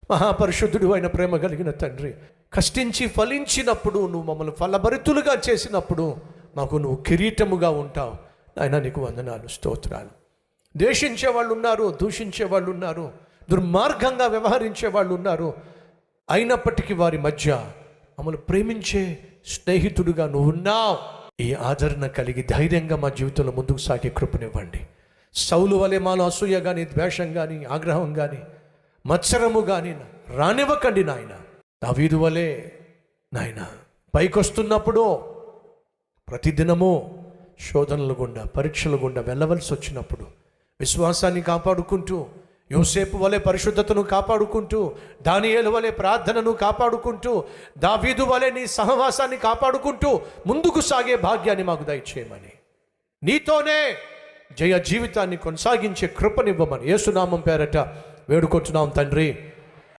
మహాపరిశుద్ధుడు అయిన ప్రేమ కలిగిన తండ్రి, కష్టించి ఫలించినప్పుడు నువ్వు మమ్మల్ని ఫలభరితులుగా చేసినప్పుడు మాకు నువ్వు కిరీటముగా ఉంటావు. నాయన నీకు వందనాలు, స్తోత్రాలు. ద్వేషించే వాళ్ళు ఉన్నారు, దూషించే వాళ్ళు ఉన్నారు, దుర్మార్గంగా వ్యవహరించే వాళ్ళు ఉన్నారు. అయినప్పటికీ వారి మధ్య మమ్మల్ని ప్రేమించే స్నేహితుడుగా నువ్వు ఉన్నావు. ఈ ఆదరణ కలిగి ధైర్యంగా మా జీవితంలో ముందుకు సాగే కృపనివ్వండి. సౌలు వలె మాలో అసూయ కానీ, ద్వేషం కానీ, ఆగ్రహం కానీ, మత్సరము కానీ రానివ్వకండి నాయన. దావీదు వలె నాయన పైకొస్తున్నప్పుడు ప్రతిదినము శోధనల గుండా, పరీక్షల గుండా వెళ్ళవలసి వచ్చినప్పుడు విశ్వాసాన్ని కాపాడుకుంటూ, యోసేపు వలె పరిశుద్ధతను కాపాడుకుంటూ, దానియేలు వలె ప్రార్థనను కాపాడుకుంటూ, దావీదు వలె నీ సహవాసాన్ని కాపాడుకుంటూ ముందుకు సాగే భాగ్యాన్ని మాకు దయచేయమని, నీతోనే జయ జీవితాన్ని కొనసాగించే కృపనివ్వమని యేసునామం పేరట వేడుకొచ్చున్నాం తండ్రి.